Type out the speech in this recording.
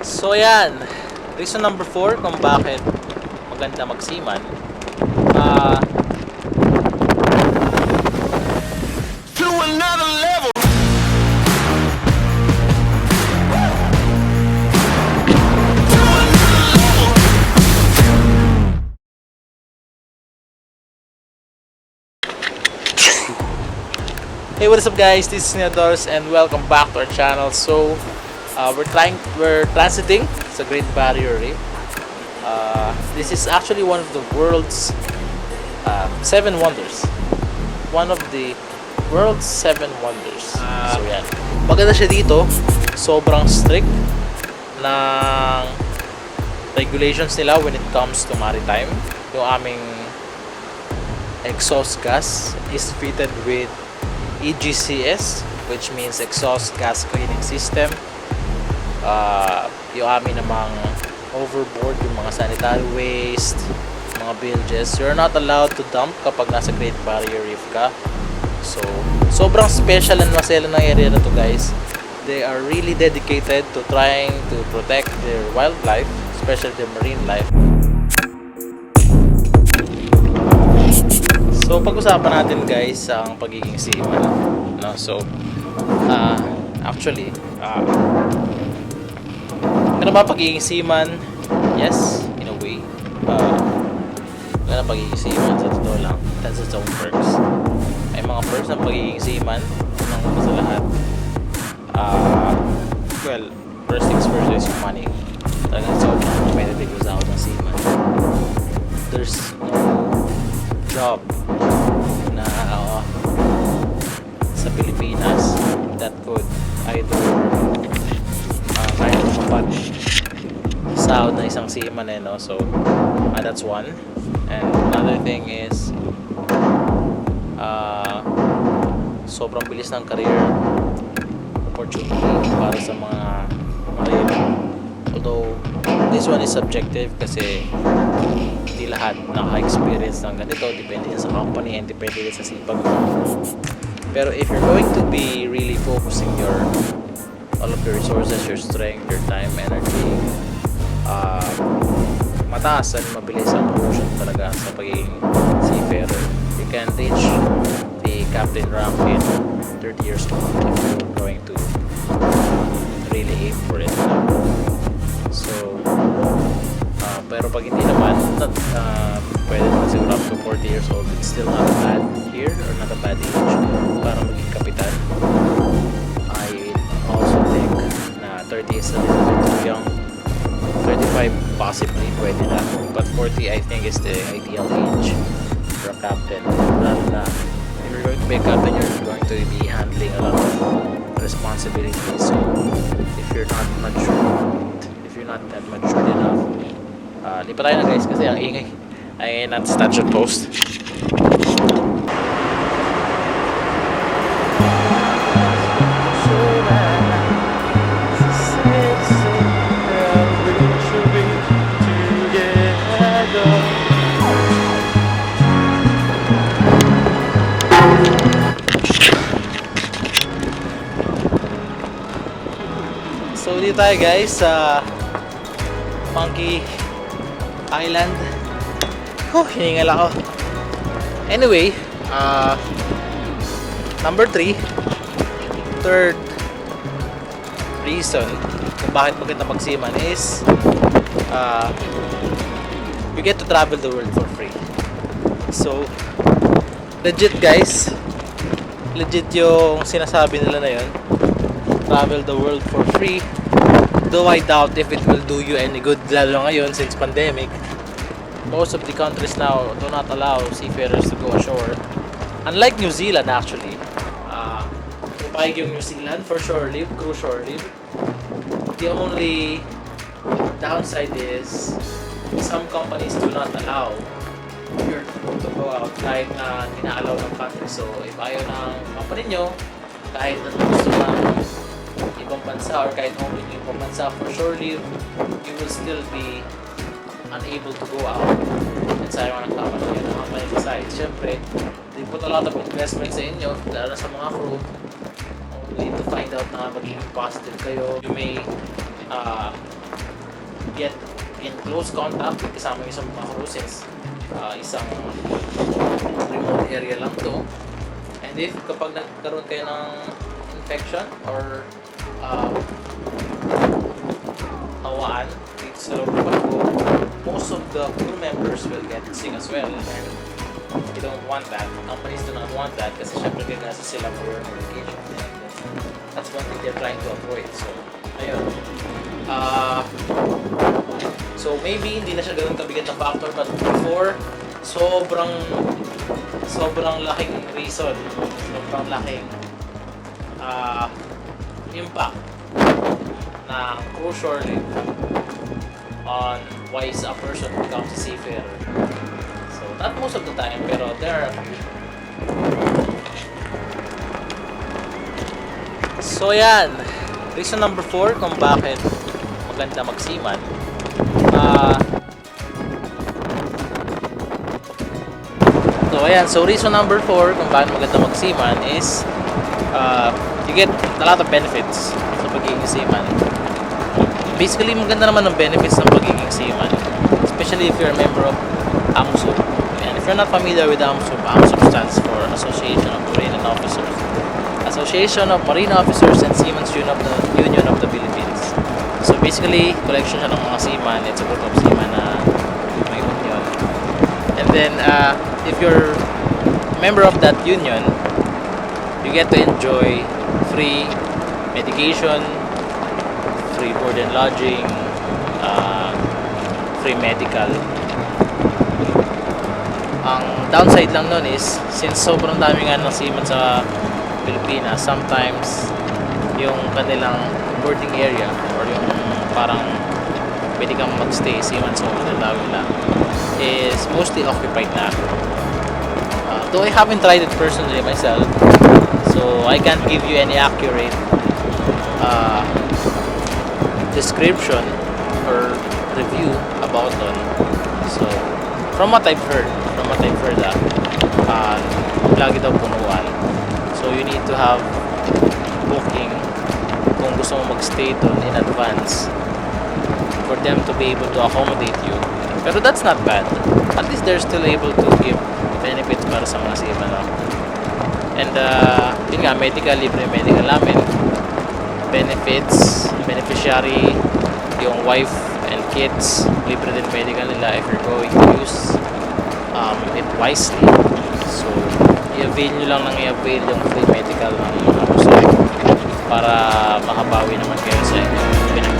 So yan, reason number 4 kung bakit maganda magseaman. To another level. Hey, what is up guys? This is Neil Ladores and welcome back to our channel. So we're transiting sa Great Barrier Reef. This is actually one of the world's 7 wonders. One of the world's 7 wonders. So yan. Maganda siya dito. Sobrang strict ng regulations nila when it comes to maritime. Yung aming exhaust gas is fitted with EGCS, which means exhaust gas cleaning system. Yung amin namang overboard, yung mga sanitary waste, mga bilges, you're not allowed to dump kapag nasa Great Barrier Reef ka. So, sobrang special and masela ng area na to guys. They are really dedicated to trying to protect their wildlife, especially their marine life. So pag-usapan natin guys ang pagiging seaman, no? So actually ano ba pagiging seaman? Yes, in a way. Ano pagiging seaman sa totoo lang, that's its own perks. May mga perks ng pagiging seaman. Unang una sa lahat, well, first things first is yung money. Talagang sobrang competitive yung sahod ng seaman. There's no job na sa Pilipinas that could either kahit mapat sahod na isang seaman no? So that's one. And another thing is sobrang bilis ng career opportunity para sa mga marine. Although this one is subjective kasi hindi lahat naka-experience ng ganito, depende din sa company and depende din sa sipag mo. Pero if you're going to be really focusing all of your resources, your strength, your time, energy, mataas and mabilis ang promotion talaga sa pagiging seafarer. You can reach the captain rank in 30 years old if you're going to really aim for it. So pero pag hindi naman pwede naman siguro up to 40 years old, it's still not a bad year or not a bad age para maging kapitan. I also think na 30 is a little bit too young. 35 possibly pwede na, but 40 I think is the ideal age for a captain. Lalo na if you're going to be a captain, you're going to be handling a lot of responsibilities. So if you're not that matured enough, lipat tayo na guys kasi ang ingay ay not statute post. So dito tayo guys sa Monkey Island. Hiningal ako. Anyway, number 3, third reason kung bakit maganda magseaman is you get to travel the world for free. So legit guys, legit yung sinasabi nila na yun, travel the world for free. Though I doubt if it will do you any good, lalo ngayon since pandemic. Most of the countries now do not allow seafarers to go ashore. Unlike New Zealand actually. Upayag yung New Zealand for shore leave, cruise shore leave. The only downside is some companies do not allow your crew to go out kahit na ina-allow ng country. So if ayaw ng company nyo, kahit na gusto ng ibang bansa or kahit home yung ibang bansa for shore leave, you will still be unable to go out. And sayang ang company yun. Ang company decides, syempre, they put a lot of investment sa inyo, lalo sa mga crew, only to find out na magiging positive kayo. You may get in close contact, kasama yung isang mga cruises. Isang remote area lang to. And if kapag nagkaroon kayo ng infection or hawaan dito sa loob ng barko, most of the crew members will get sick as well. And you don't want that. Companies do not want that kasi syempre gagasa sila for medication. That's one thing they're trying to avoid. So, ayun. So maybe hindi na siya ganun kabigat na factor, but before, sobrang laking reason, sobrang laking impact ng cruise shore leave on why a person becomes a seafarer. So not most of the time, pero there are a few. So yan, reason number 4 kung bakit maganda mag-seaman. So reason number 4 kung bakit maganda mag-seaman is you get a lot of benefits sa pagiging seaman. Basically, maganda naman ng benefits ng pagiging seaman, especially if you're a member of AMSUP. And if you're not familiar with AMSUP, AMSUP stands for Association of Marine Officers. Association of Marine Officers and Seamen's Union of the Philippines. So basically, collection siya ng mga seaman. It's a group of seaman na may union. And then, if you're a member of that union, you get to enjoy free medication, free board and lodging, free medical. Ang downside lang nun is, since sobrang dami nga ng seaman sa Pilipinas, sometimes yung kanilang boarding area or yung parang pwede kang magstay, seaman's home na tawag nila, is mostly occupied na. Though I haven't tried it personally myself, so I can't give you any accurate description or review about it. So from what I've heard, lagi daw punuan. So you need to have booking kung gusto mo magstay doon in advance for them to be able to accommodate you. Pero that's not bad. At least they're still able to give benefits para sa mga seaman. No? And yun nga, libre medical namin. Benefits, beneficiary, yung wife and kids, libre din medical nila if you're going to use it wisely. So i-avail nyo lang ng i-avail yung free medical ng mga para makabawi naman kayo sa inyo